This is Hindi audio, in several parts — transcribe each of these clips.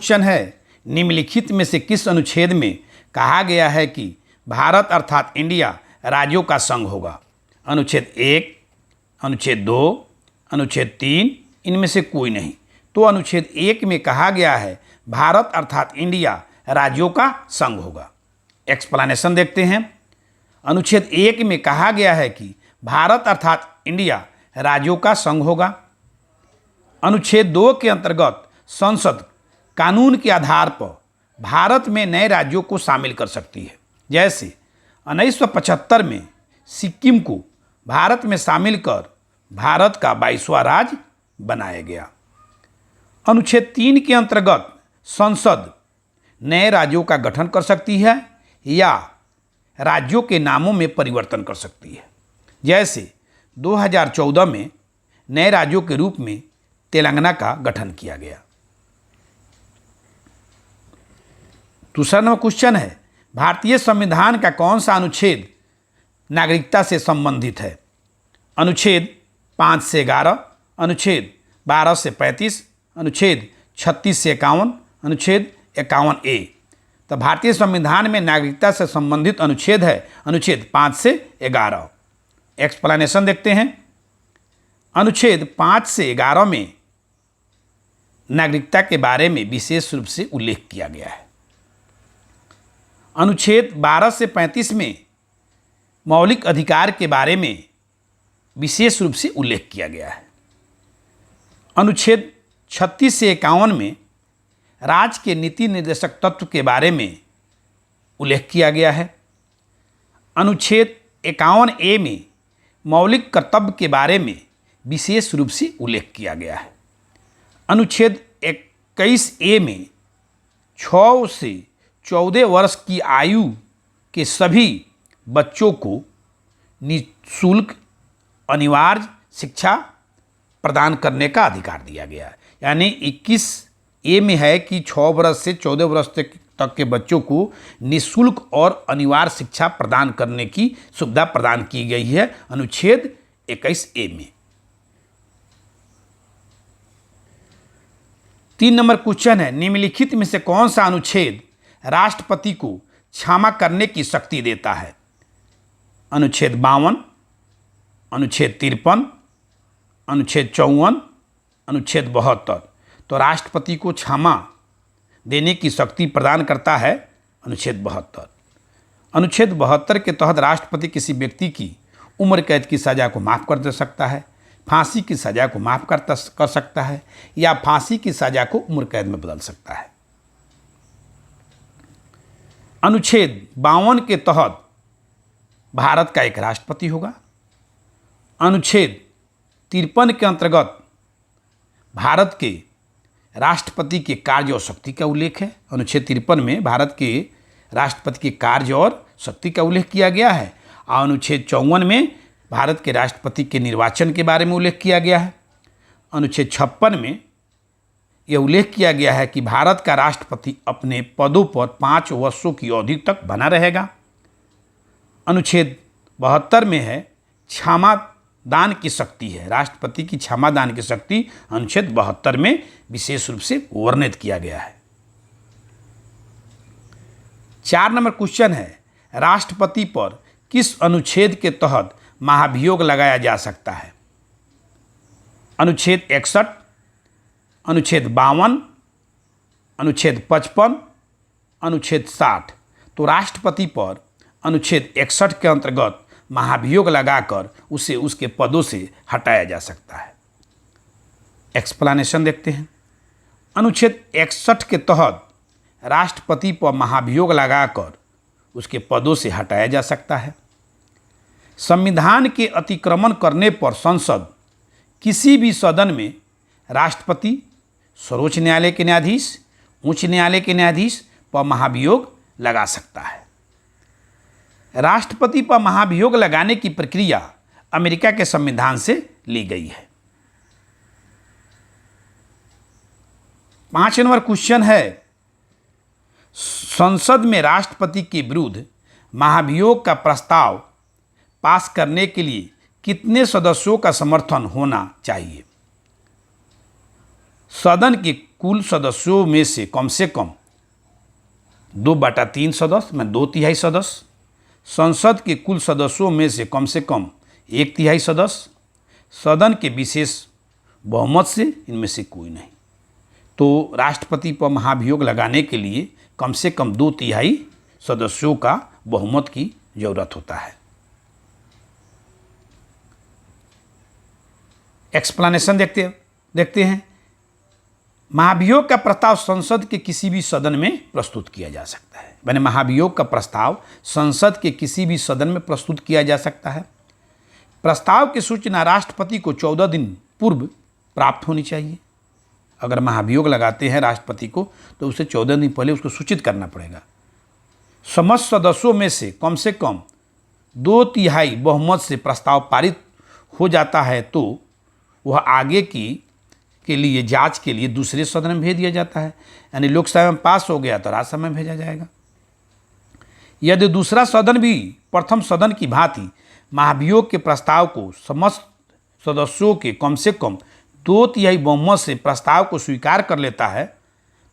क्वेश्चन है, निम्नलिखित में से किस अनुच्छेद में कहा गया है कि भारत अर्थात इंडिया राज्यों का संघ होगा? अनुच्छेद 1, अनुच्छेद 2, अनुच्छेद 3, इनमें से कोई नहीं। तो अनुच्छेद 1 में कहा गया है भारत अर्थात इंडिया राज्यों का संघ होगा। एक्सप्लेनेशन देखते हैं। अनुच्छेद 1 में कहा गया है कि भारत अर्थात इंडिया राज्यों का संघ होगा। अनुच्छेद 2 के अंतर्गत संसद कानून के आधार पर भारत में नए राज्यों को शामिल कर सकती है। जैसे 1975 में सिक्किम को भारत में शामिल कर भारत का 22वां राज्य बनाया गया। अनुच्छेद 3 के अंतर्गत संसद नए राज्यों का गठन कर सकती है या राज्यों के नामों में परिवर्तन कर सकती है। जैसे 2014 में नए राज्यों के रूप में तेलंगाना का गठन किया गया। दूसरा नंबर क्वेश्चन है, भारतीय संविधान का कौन सा अनुच्छेद नागरिकता से संबंधित है? अनुच्छेद 5 से 11, अनुच्छेद 12 से 35, अनुच्छेद 36 से 51, अनुच्छेद 51A। तो भारतीय संविधान में नागरिकता से संबंधित अनुच्छेद है अनुच्छेद 5 से 11। एक्सप्लेनेशन देखते हैं। अनुच्छेद 5 से 11 में नागरिकता के बारे में विशेष रूप से उल्लेख किया गया है। अनुच्छेद 12 से 35 में मौलिक अधिकार के बारे में विशेष रूप से उल्लेख किया गया है। अनुच्छेद 36 से 51 में राज्य के नीति निर्देशक तत्व के बारे में उल्लेख किया गया है। अनुच्छेद 51A में मौलिक कर्तव्य के बारे में विशेष रूप से उल्लेख किया गया है। अनुच्छेद 21A में 6 से 14 वर्ष की आयु के सभी बच्चों को निःशुल्क अनिवार्य शिक्षा प्रदान करने का अधिकार दिया गया है। यानी 21A में है कि 6 वर्ष से 14 वर्ष तक के बच्चों को निःशुल्क और अनिवार्य शिक्षा प्रदान करने की सुविधा प्रदान की गई है अनुच्छेद 21A में। 3 नंबर क्वेश्चन है, निम्नलिखित में से कौन सा अनुच्छेद राष्ट्रपति को क्षमा करने की शक्ति देता है? अनुच्छेद 52, अनुच्छेद 53, अनुच्छेद 54, अनुच्छेद 72। तो राष्ट्रपति को क्षमा देने की शक्ति प्रदान करता है अनुच्छेद 72। अनुच्छेद 72 के तहत राष्ट्रपति किसी व्यक्ति की उम्र कैद की सज़ा को माफ़ कर दे सकता है, फांसी की सज़ा को माफ़ कर सकता है या फांसी की सज़ा को उम्र कैद में बदल सकता है। अनुच्छेद 52 के तहत भारत का एक राष्ट्रपति होगा। अनुच्छेद 53 के अंतर्गत भारत के राष्ट्रपति के कार्य और शक्ति का उल्लेख है। अनुच्छेद 53 में भारत के राष्ट्रपति के कार्य और शक्ति का उल्लेख किया गया है। और अनुच्छेद 54 में भारत के राष्ट्रपति के निर्वाचन के बारे में उल्लेख किया गया है। अनुच्छेद 56 में यह उल्लेख किया गया है कि भारत का राष्ट्रपति अपने पदों पर 5 वर्षों की अवधि तक बना रहेगा। अनुच्छेद 72 में है क्षमा दान की शक्ति है, राष्ट्रपति की क्षमा दान की शक्ति अनुच्छेद 72 में विशेष रूप से वर्णित किया गया है। 4 नंबर क्वेश्चन है, राष्ट्रपति पर किस अनुच्छेद के तहत महाभियोग लगाया जा सकता है? अनुच्छेद 61, अनुच्छेद 52, अनुच्छेद 55, अनुच्छेद 60। तो राष्ट्रपति पर अनुच्छेद 61 के अंतर्गत महाभियोग लगाकर उसे उसके पदों से हटाया जा सकता है। एक्सप्लेनेशन देखते हैं। अनुच्छेद 61 के तहत राष्ट्रपति पर महाभियोग लगाकर उसके पदों से हटाया जा सकता है। संविधान के अतिक्रमण करने पर संसद किसी भी सदन में राष्ट्रपति, सर्वोच्च न्यायालय के न्यायाधीश, उच्च न्यायालय के न्यायाधीश पर महाभियोग लगा सकता है। राष्ट्रपति पर महाभियोग लगाने की प्रक्रिया अमेरिका के संविधान से ली गई है। 5 नंबर क्वेश्चन है, संसद में राष्ट्रपति के विरुद्ध महाभियोग का प्रस्ताव पास करने के लिए कितने सदस्यों का समर्थन होना चाहिए? सदन के कुल सदस्यों में से कम 2/3 सदस्य में 2/3 सदस्य, संसद के कुल सदस्यों में से कम 1/3 सदस्य, सदन के विशेष बहुमत से इनमें से कोई नहीं। तो राष्ट्रपति पर महाभियोग लगाने के लिए कम से कम 2/3 सदस्यों का बहुमत की जरूरत होता है। एक्सप्लेनेशन देखते हैं। महाभियोग का प्रस्ताव संसद के किसी भी सदन में प्रस्तुत किया जा सकता है। मैंने महाभियोग का प्रस्ताव संसद के किसी भी सदन में प्रस्तुत किया जा सकता है। प्रस्ताव की सूचना राष्ट्रपति को 14 दिन पूर्व प्राप्त होनी चाहिए। अगर महाभियोग लगाते हैं राष्ट्रपति को तो उसे 14 दिन पहले उसको सूचित करना पड़ेगा। समस्त सदस्यों में से कम 2/3 बहुमत से प्रस्ताव पारित हो जाता है तो वह आगे के लिए जांच के लिए दूसरे सदन में भेज दिया जाता है। यानी लोकसभा में पास हो गया तो राज्यसभा में भेजा जाएगा। यदि दूसरा सदन भी प्रथम सदन की भांति महाभियोग के प्रस्ताव को समस्त सदस्यों के कम 2/3 बहुमत से प्रस्ताव को स्वीकार कर लेता है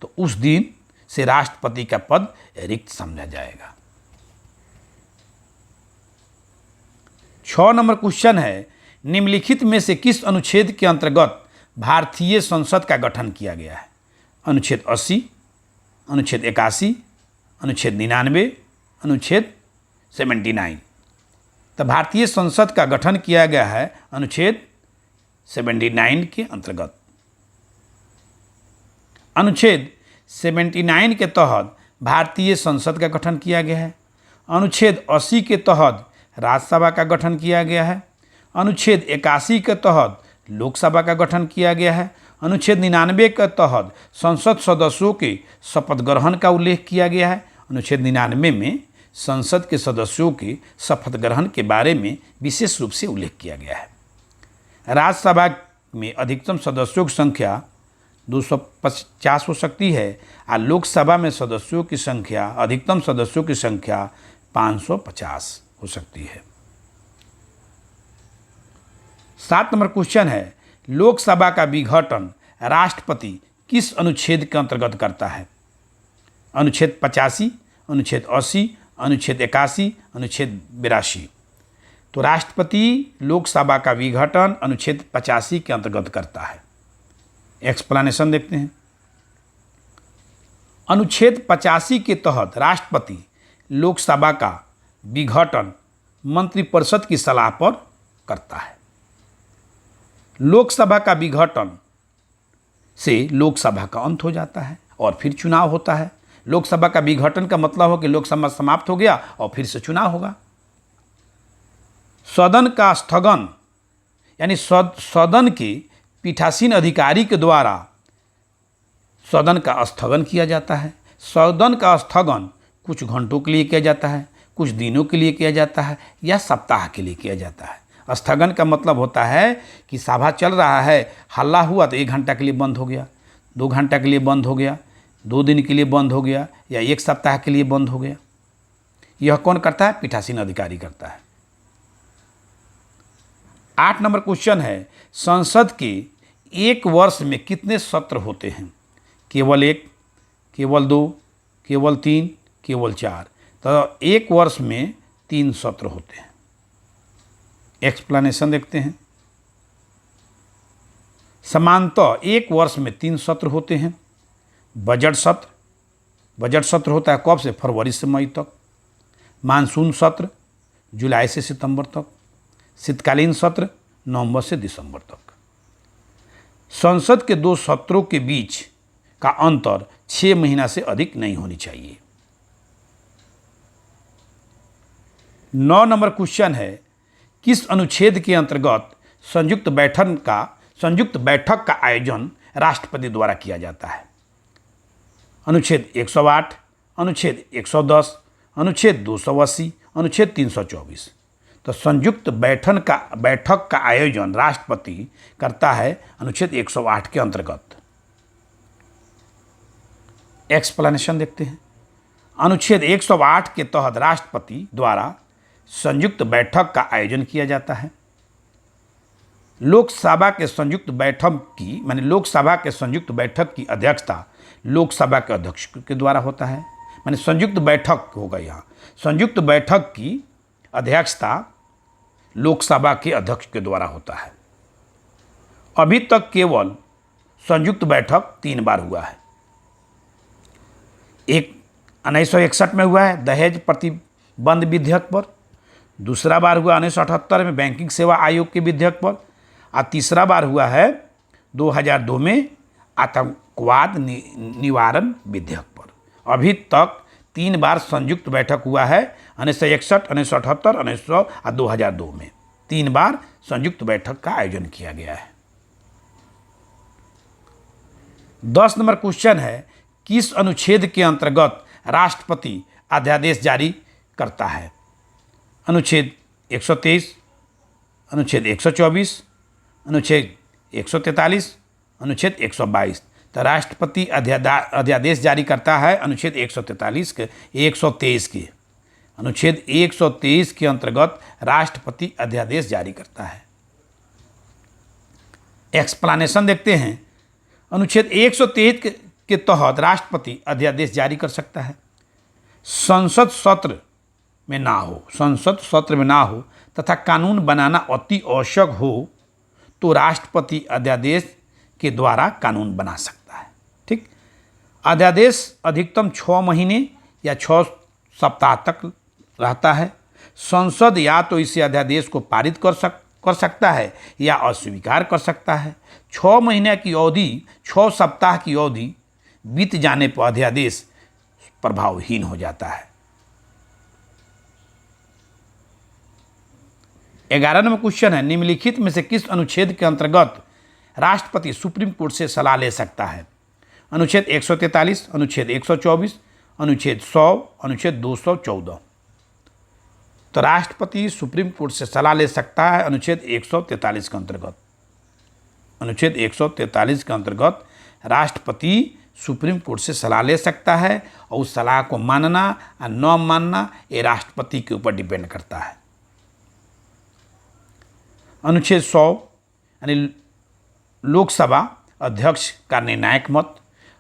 तो उस दिन से राष्ट्रपति का पद रिक्त समझा जाएगा। 6 नंबर क्वेश्चन है, निम्नलिखित में से किस अनुच्छेद के अंतर्गत भारतीय संसद का गठन किया गया है? अनुच्छेद 80, अनुच्छेद 81, अनुच्छेद 99, अनुच्छेद 79। तो भारतीय संसद का गठन किया गया है अनुच्छेद 79 के अंतर्गत। अनुच्छेद 79 के तहत भारतीय संसद का गठन किया गया है। अनुच्छेद 80 के तहत राज्यसभा का गठन किया गया है। अनुच्छेद 81 के तहत लोकसभा का गठन किया गया है। अनुच्छेद 99 के तहत संसद सदस्यों के शपथ ग्रहण का उल्लेख किया गया है। अनुच्छेद 99 में संसद के सदस्यों के शपथ ग्रहण के बारे में विशेष रूप से उल्लेख किया गया है। राज्यसभा में अधिकतम सदस्यों की संख्या 250 हो सकती है और लोकसभा में सदस्यों की संख्या अधिकतम सदस्यों की संख्या 550 हो सकती है। 7 नंबर क्वेश्चन है, लोकसभा का विघटन राष्ट्रपति किस अनुच्छेद के अंतर्गत करता है? अनुच्छेद 85, अनुच्छेद 80, अनुच्छेद 81, अनुच्छेद 82। तो राष्ट्रपति लोकसभा का विघटन अनुच्छेद 85 के अंतर्गत करता है। एक्सप्लेनेशन देखते हैं। अनुच्छेद 85 के तहत राष्ट्रपति लोकसभा का विघटन मंत्रिपरिषद की सलाह पर करता है। लोकसभा का विघटन से लोकसभा का अंत हो जाता है और फिर चुनाव होता है। लोकसभा का विघटन का मतलब हो कि लोकसभा समाप्त हो गया और फिर से चुनाव होगा। सदन का स्थगन यानी सदन के पीठासीन अधिकारी के द्वारा सदन का स्थगन किया जाता है। सदन का स्थगन कुछ घंटों के लिए किया जाता है, कुछ दिनों के लिए किया जाता है या सप्ताह के लिए किया जाता है। स्थगन का मतलब होता है कि सभा चल रहा है, हल्ला हुआ तो 1 घंटा के लिए बंद हो गया, 2 घंटा के लिए बंद हो गया, 2 दिन के लिए बंद हो गया या 1 सप्ताह के लिए बंद हो गया। यह कौन करता है? पीठासीन अधिकारी करता है। 8 नंबर क्वेश्चन है, संसद के 1 वर्ष में कितने सत्र होते हैं? केवल 1, केवल 2, केवल 3, केवल 4। तो 1 वर्ष में 3 सत्र होते हैं। एक्सप्लेनेशन देखते हैं। सामान्यतः 1 वर्ष में 3 सत्र होते हैं। बजट सत्र होता है कब से? फरवरी से मई तक। मानसून सत्र जुलाई से सितंबर तक। शीतकालीन सत्र नवंबर से दिसंबर तक। संसद के 2 सत्रों के बीच का अंतर 6 महीना से अधिक नहीं होनी चाहिए। 9 नंबर क्वेश्चन है, किस अनुच्छेद के अंतर्गत संयुक्त बैठक का आयोजन राष्ट्रपति द्वारा किया जाता है? अनुच्छेद 108, अनुच्छेद 110, अनुच्छेद 280, अनुच्छेद 324। तो संयुक्त बैठक का आयोजन राष्ट्रपति करता है अनुच्छेद 108 के अंतर्गत। एक्सप्लेनेशन देखते हैं। अनुच्छेद 108 के तहत राष्ट्रपति द्वारा संयुक्त बैठक का आयोजन किया जाता है। लोकसभा के संयुक्त बैठक की माने लोकसभा के संयुक्त बैठक की अध्यक्षता लोकसभा के अध्यक्ष के द्वारा होता है। माने संयुक्त बैठक होगा यहाँ, संयुक्त बैठक की अध्यक्षता लोकसभा के अध्यक्ष के द्वारा होता है। अभी तक केवल संयुक्त बैठक 3 बार हुआ है। एक 1961 में हुआ है दहेज प्रतिबंध विधेयक पर, दूसरा बार हुआ 1978 में बैंकिंग सेवा आयोग के विधेयक पर, और तीसरा बार हुआ है 2002 में आतंकवाद निवारण विधेयक पर। अभी तक 3 बार संयुक्त बैठक हुआ है, 1961, 1978, 1900 और 2002 में 3 बार संयुक्त बैठक का आयोजन किया गया है। 10 नंबर क्वेश्चन है, किस अनुच्छेद के अंतर्गत राष्ट्रपति अध्यादेश जारी करता है? अनुच्छेद 123, अनुच्छेद 124, अनुच्छेद 143, अनुच्छेद 122। तो राष्ट्रपति अध्यादेश जारी करता है अनुच्छेद 143 के 123 के अनुच्छेद 123 के अंतर्गत राष्ट्रपति अध्यादेश जारी करता है। एक्सप्लेनेशन देखते हैं। अनुच्छेद 123 के तहत राष्ट्रपति अध्यादेश जारी कर सकता है। संसद सत्र में ना हो तथा कानून बनाना अति आवश्यक हो तो राष्ट्रपति अध्यादेश के द्वारा कानून बना सकता है। ठीक, अध्यादेश अधिकतम 6 महीने या 6 सप्ताह तक रहता है। संसद या तो इसे अध्यादेश को पारित कर सकता है या अस्वीकार कर सकता है। 6 महीने की अवधि 6 सप्ताह की अवधि बीत जाने पर अध्यादेश प्रभावहीन हो जाता है। 11 नंबर क्वेश्चन है, निम्नलिखित में से किस अनुच्छेद के अंतर्गत राष्ट्रपति सुप्रीम कोर्ट से सलाह ले सकता है? अनुच्छेद 143, अनुच्छेद 124, अनुच्छेद 100, अनुच्छेद 214। तो राष्ट्रपति सुप्रीम कोर्ट से सलाह ले सकता है अनुच्छेद 143 के अंतर्गत। अनुच्छेद 143 के अंतर्गत राष्ट्रपति सुप्रीम कोर्ट से सलाह ले सकता है और उस सलाह को मानना या न मानना ये राष्ट्रपति के ऊपर डिपेंड करता है। अनुच्छेद 100 यानी लोकसभा अध्यक्ष का निर्णायक मत।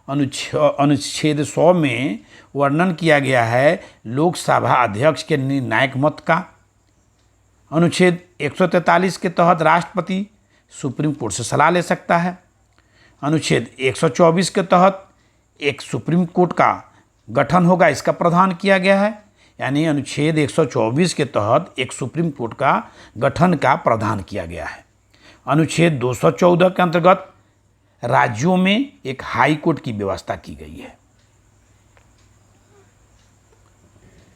अनुच्छेद 100 में वर्णन किया गया है लोकसभा अध्यक्ष के निर्णायक मत का। अनुच्छेद 143 के तहत राष्ट्रपति सुप्रीम कोर्ट से सलाह ले सकता है। अनुच्छेद 124 के तहत एक सुप्रीम कोर्ट का गठन होगा, इसका प्रावधान किया गया है। यानी अनुच्छेद 124 के तहत एक सुप्रीम कोर्ट का गठन का प्रावधान किया गया है। अनुच्छेद 214 के अंतर्गत राज्यों में एक हाई कोर्ट की व्यवस्था की गई है।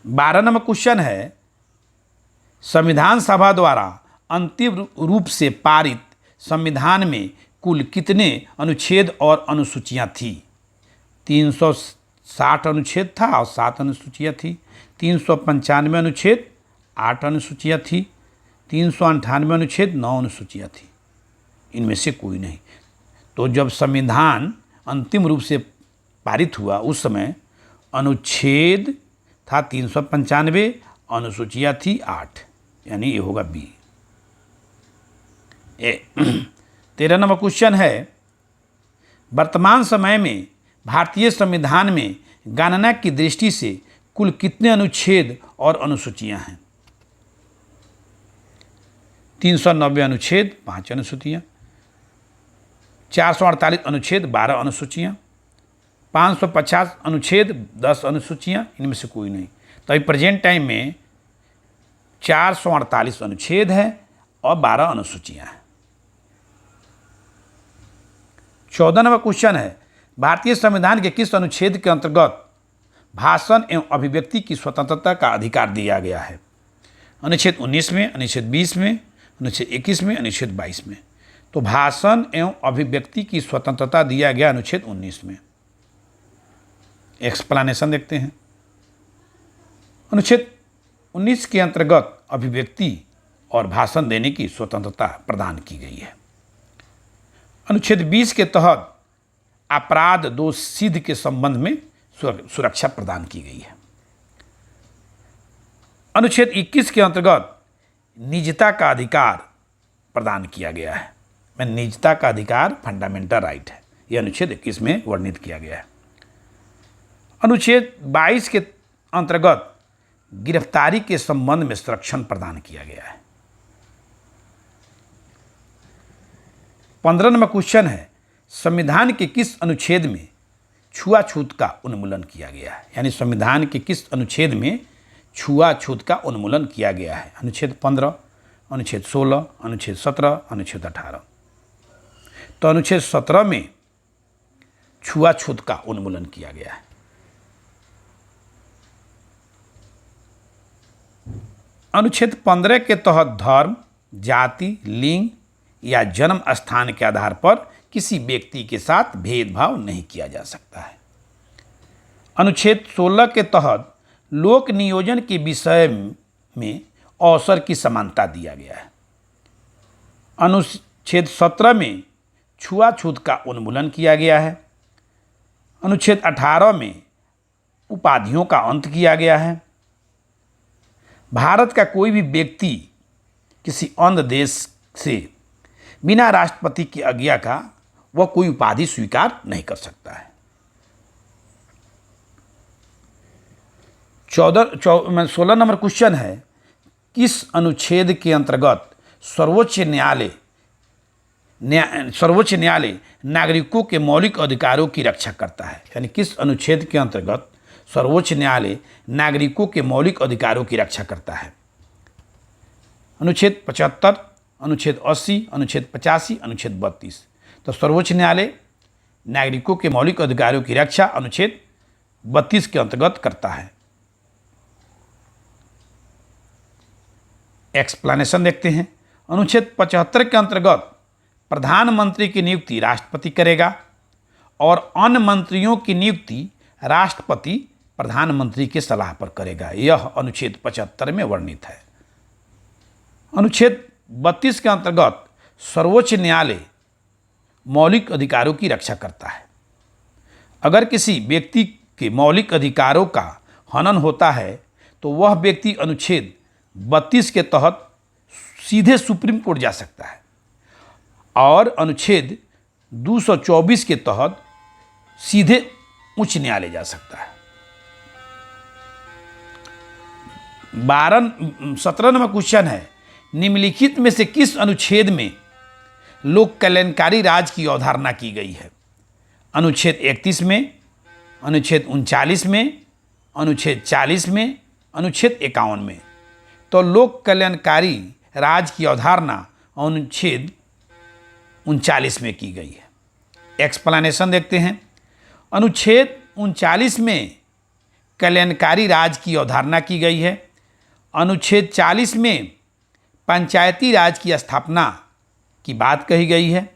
12 नंबर क्वेश्चन है, संविधान सभा द्वारा अंतिम रूप से पारित संविधान में कुल कितने अनुच्छेद और अनुसूचियां थी? 360 अनुच्छेद था और 7 अनुसूचियां थी। 395 अनुच्छेद, 8 अनुसूचियां थी। 398 अनुच्छेद, 9 अनुसूचियां थी। इनमें से कोई नहीं। तो जब संविधान अंतिम रूप से पारित हुआ उस समय अनुच्छेद था 395, अनुसूचियां थी 8, यानी ये होगा बी। 13 नंबर क्वेश्चन है, वर्तमान समय में भारतीय संविधान में गणना की दृष्टि से कुल कितने अनुच्छेद और अनुसूचियां हैं? 390 अनुच्छेद, 5 अनुसूचियां। 448 अनुच्छेद, 12 अनुसूचियां। 550 अनुच्छेद, 10 अनुसूचियां। इनमें से कोई नहीं। तो अभी प्रेजेंट टाइम में 448 अनुच्छेद है और 12 अनुसूचियां हैं। 14 नंबर क्वेश्चन है, भारतीय संविधान के किस अनुच्छेद के अंतर्गत भाषण एवं अभिव्यक्ति की स्वतंत्रता का अधिकार दिया गया है? अनुच्छेद 19 में, अनुच्छेद 20 में, अनुच्छेद 21 में, अनुच्छेद 22 में। तो भाषण एवं अभिव्यक्ति की स्वतंत्रता दिया गया अनुच्छेद 19 में। एक्सप्लेनेशन देखते हैं। अनुच्छेद 19 के अंतर्गत अभिव्यक्ति और भाषण देने की स्वतंत्रता प्रदान की गई है। अनुच्छेद 20 के तहत अपराध दोष सिद्ध के संबंध में सुरक्षा प्रदान की गई है। अनुच्छेद 21 के अंतर्गत निजता का अधिकार प्रदान किया गया है। में निजता का अधिकार फंडामेंटल राइट है। यह अनुच्छेद 21 में वर्णित किया गया है। अनुच्छेद 22 के अंतर्गत गिरफ्तारी के संबंध में संरक्षण प्रदान किया गया है। 15 नंबर क्वेश्चन है, संविधान के किस अनुच्छेद में छुआछूत का उन्मूलन किया गया है? यानी संविधान के किस अनुच्छेद में छुआछूत का उन्मूलन किया गया है? अनुच्छेद 15, अनुच्छेद 16, अनुच्छेद 17, अनुच्छेद 18। तो अनुच्छेद 17 में छुआछूत का उन्मूलन किया गया है। अनुच्छेद 15 के तहत धर्म, जाति, लिंग या जन्म स्थान के आधार पर किसी व्यक्ति के साथ भेदभाव नहीं किया जा सकता है। अनुच्छेद 16 के तहत लोक नियोजन के विषय में अवसर की समानता दिया गया है। अनुच्छेद 17 में छुआछूत का उन्मूलन किया गया है। अनुच्छेद 18 में उपाधियों का अंत किया गया है। भारत का कोई भी व्यक्ति किसी अन्य देश से बिना राष्ट्रपति की आज्ञा का वह कोई उपाधि स्वीकार नहीं कर सकता है। 16 नंबर क्वेश्चन है, किस अनुच्छेद के अंतर्गत सर्वोच्च न्यायालय नागरिकों के मौलिक अधिकारों की रक्षा करता है? यानी किस अनुच्छेद के अंतर्गत सर्वोच्च न्यायालय नागरिकों के मौलिक अधिकारों की रक्षा करता है? अनुच्छेद 75, अनुच्छेद 80, अनुच्छेद 85, अनुच्छेद 32। तो सर्वोच्च न्यायालय नागरिकों के मौलिक अधिकारों की रक्षा अनुच्छेद 32 के अंतर्गत करता है। एक्सप्लेनेशन देखते हैं। अनुच्छेद 75 के अंतर्गत प्रधानमंत्री की नियुक्ति राष्ट्रपति करेगा और अन्य मंत्रियों की नियुक्ति राष्ट्रपति प्रधानमंत्री की सलाह पर करेगा। यह अनुच्छेद 75 में वर्णित है। अनुच्छेद 32 के अंतर्गत सर्वोच्च न्यायालय मौलिक अधिकारों की रक्षा करता है। अगर किसी व्यक्ति के मौलिक अधिकारों का हनन होता है तो वह व्यक्ति अनुच्छेद 32 के तहत सीधे सुप्रीम कोर्ट जा सकता है और अनुच्छेद 224 के तहत सीधे उच्च न्यायालय जा सकता है। 17 नंबर क्वेश्चन है, निम्नलिखित में से किस अनुच्छेद में लोक कल्याणकारी राज की अवधारणा की गई है? अनुच्छेद 31 में, अनुच्छेद 39 में, अनुच्छेद 40 में, अनुच्छेद 51 में। तो लोक कल्याणकारी राज की अवधारणा अनुच्छेद 39 में की गई है। एक्सप्लेनेशन देखते हैं। अनुच्छेद 39 में कल्याणकारी राज की अवधारणा की गई है। अनुच्छेद 40 में पंचायती राज की स्थापना की बात कही गई है।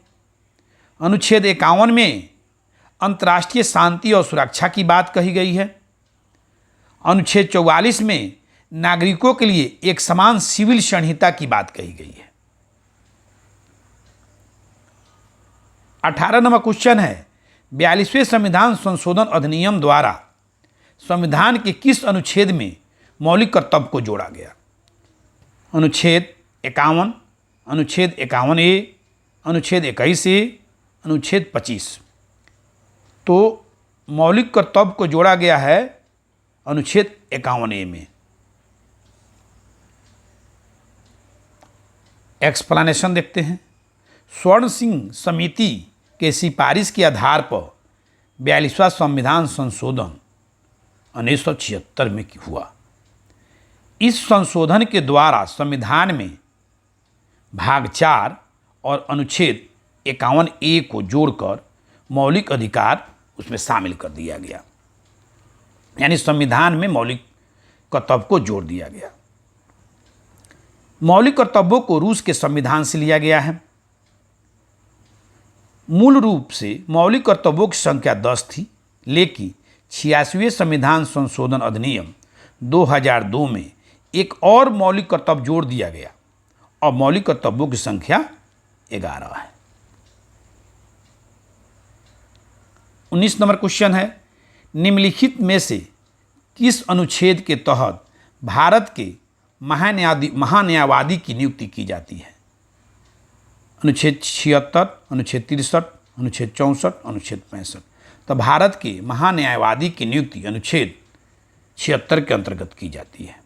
अनुच्छेद 51 में अंतर्राष्ट्रीय शांति और सुरक्षा की बात कही गई है। अनुच्छेद 44 में नागरिकों के लिए एक समान सिविल संहिता की बात कही गई है। 18 नंबर क्वेश्चन है, 42वें संविधान संशोधन अधिनियम द्वारा संविधान के किस अनुच्छेद में मौलिक कर्तव्य को जोड़ा गया? अनुच्छेद 51, अनुच्छेद 51A, अनुच्छेद 21A, अनुच्छेद 25। तो मौलिक कर्तव्य को जोड़ा गया है अनुच्छेद 51A में। एक्सप्लेनेशन देखते हैं। स्वर्ण सिंह समिति के सिफारिश के आधार पर 42वां संविधान संशोधन 1976 में हुआ। इस संशोधन के द्वारा संविधान में भाग 4 और अनुच्छेद 51A को जोड़कर मौलिक अधिकार उसमें शामिल कर दिया गया। यानी संविधान में मौलिक कर्तव्य को जोड़ दिया गया। मौलिक कर्तव्यों को रूस के संविधान से लिया गया है। मूल रूप से मौलिक कर्तव्यों की संख्या 10 थी, लेकिन 86वें संविधान संशोधन अधिनियम 2002 में एक और मौलिक कर्तव्य जोड़ दिया गया और मौलिक कर्तव्यों की संख्या 11 है। 19 नंबर क्वेश्चन है, निम्नलिखित में से किस अनुच्छेद के तहत भारत के महान्यायवादी की नियुक्ति की जाती है? अनुच्छेद 76, अनुच्छेद 63, अनुच्छेद 64, अनुच्छेद 65। तो भारत के महान्यायवादी की नियुक्ति अनुच्छेद 76 के अंतर्गत की जाती है।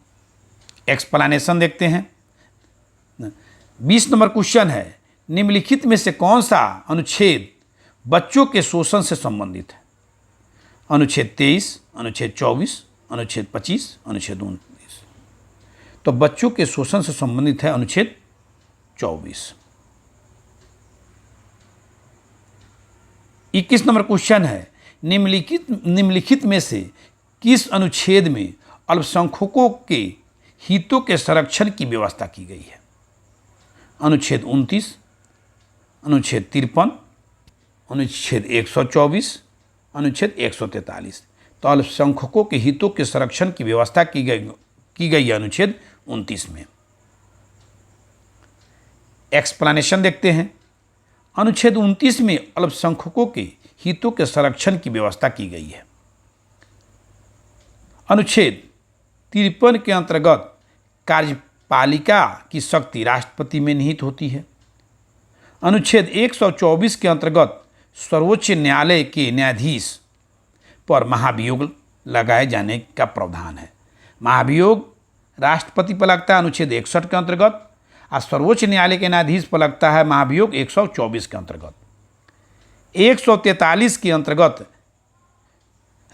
एक्सप्लेनेशन देखते हैं। 20 नंबर क्वेश्चन है, निम्नलिखित में से कौन सा अनुच्छेद बच्चों के शोषण से संबंधित है? अनुच्छेद 23, अनुच्छेद 24, अनुच्छेद 25, अनुच्छेद 29। तो बच्चों के शोषण से संबंधित है अनुच्छेद 24। 21 नंबर क्वेश्चन है, निम्नलिखित में से किस अनुच्छेद में अल्पसंख्यकों के हितों के संरक्षण की व्यवस्था की गई है? अनुच्छेद 29, अनुच्छेद 53, अनुच्छेद 124, अनुच्छेद 143। तो अल्पसंख्यकों के हितों के संरक्षण की व्यवस्था की गई है अनुच्छेद 29 में। एक्सप्लेनेशन देखते हैं। अनुच्छेद 29 में अल्पसंख्यकों के हितों के संरक्षण की व्यवस्था की गई है। अनुच्छेद 53 के अंतर्गत कार्यपालिका की शक्ति राष्ट्रपति में निहित होती है। अनुच्छेद 124 के अंतर्गत सर्वोच्च न्यायालय के न्यायाधीश पर महाभियोग लगाए जाने का प्रावधान है। महाभियोग राष्ट्रपति पर लगता है अनुच्छेद 61 के अंतर्गत, और सर्वोच्च न्यायालय के न्यायाधीश पर लगता है महाभियोग 124 के अंतर्गत। 143 के अंतर्गत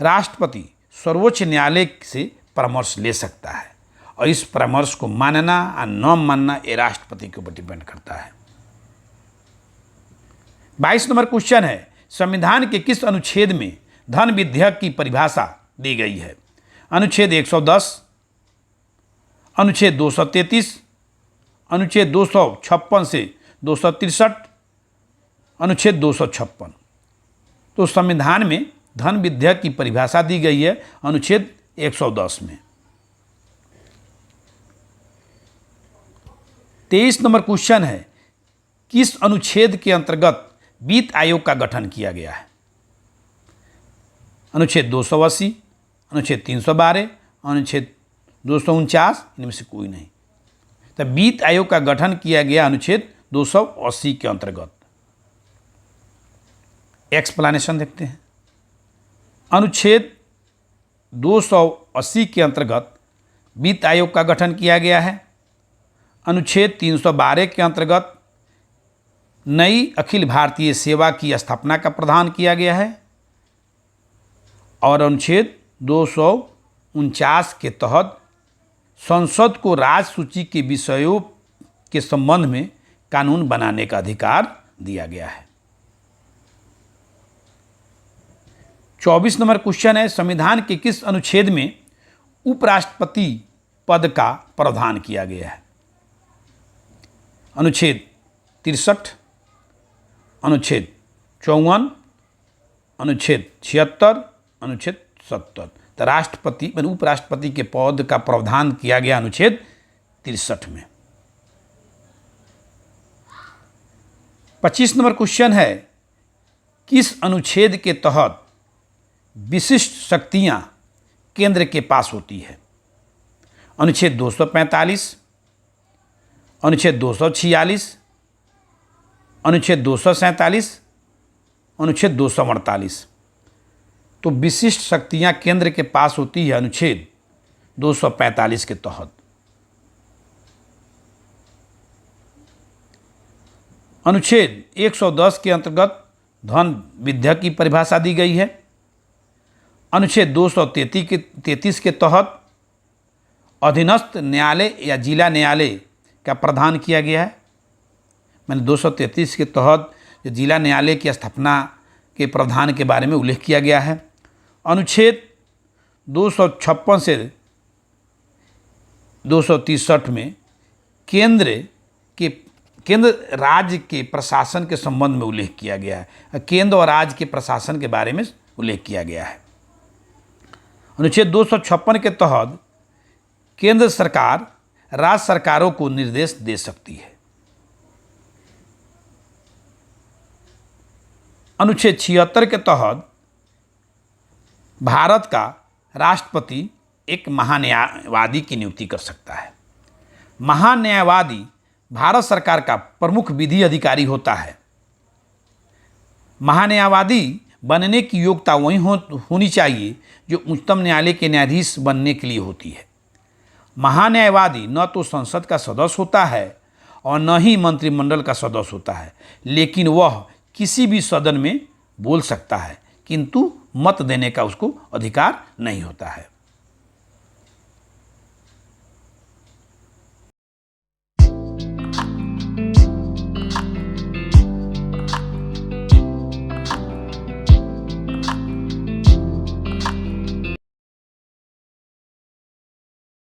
राष्ट्रपति सर्वोच्च न्यायालय से परामर्श ले सकता है, और इस परामर्श को मानना या न मानना ये राष्ट्रपति के ऊपर डिपेंड करता है। 22 नंबर क्वेश्चन है, संविधान के किस अनुच्छेद में धन विधेयक की परिभाषा दी गई है? अनुच्छेद 110, अनुच्छेद 233, अनुच्छेद 256 से 263, अनुच्छेद 256। तो संविधान में धन विधेयक की परिभाषा दी गई है अनुच्छेद 110 में। 23 नंबर क्वेश्चन है, किस अनुच्छेद के अंतर्गत वित्त आयोग का गठन किया गया है? अनुच्छेद 280, अनुच्छेद 312, अनुच्छेद 249, इनमें से कोई नहीं। तो वित्त आयोग का गठन किया गया अनुच्छेद 280 के अंतर्गत। एक्सप्लेनेशन देखते हैं। अनुच्छेद 280 के अंतर्गत वित्त आयोग का गठन किया गया है। अनुच्छेद 312 के अंतर्गत नई अखिल भारतीय सेवा की स्थापना का प्रावधान किया गया है, और अनुच्छेद 249 के तहत संसद को राज्य सूची के विषयों के संबंध में कानून बनाने का अधिकार दिया गया है। 24 नंबर क्वेश्चन है, संविधान के किस अनुच्छेद में उपराष्ट्रपति पद का प्रावधान किया गया है? अनुच्छेद 63, अनुच्छेद 54, अनुच्छेद 76, अनुच्छेद 70। तो राष्ट्रपति उपराष्ट्रपति के पद का प्रावधान किया गया अनुच्छेद 63 में। 25 नंबर क्वेश्चन है, किस अनुच्छेद के तहत विशिष्ट शक्तियां केंद्र के पास होती है? अनुच्छेद 245, अनुच्छेद 246, अनुच्छेद 247, अनुच्छेद 248। तो विशिष्ट शक्तियां केंद्र के पास होती है अनुच्छेद 245 के तहत। अनुच्छेद 110 के अंतर्गत धन विधेयक की परिभाषा दी गई है। अनुच्छेद 233 के तहत अधीनस्थ न्यायालय या जिला न्यायालय का प्रावधान किया गया है। मैंने 233 के तहत जिला न्यायालय की स्थापना के प्रावधान के बारे में उल्लेख किया गया है। अनुच्छेद 256 से 263 में केंद्र राज्य के प्रशासन के संबंध में उल्लेख किया गया है। केंद्र और राज्य के प्रशासन के बारे में उल्लेख किया गया है। अनुच्छेद 256 के तहत केंद्र सरकार राज्य सरकारों को निर्देश दे सकती है। अनुच्छेद 76 के तहत भारत का राष्ट्रपति एक महान्यायवादी की नियुक्ति कर सकता है। महान्यायवादी भारत सरकार का प्रमुख विधि अधिकारी होता है। महान्यायवादी बनने की योग्यता वही होनी चाहिए जो उच्चतम न्यायालय के न्यायाधीश बनने के लिए होती है। महान्यायवादी न तो संसद का सदस्य होता है और न ही मंत्रिमंडल का सदस्य होता है, लेकिन वह किसी भी सदन में बोल सकता है, किंतु मत देने का उसको अधिकार नहीं होता है।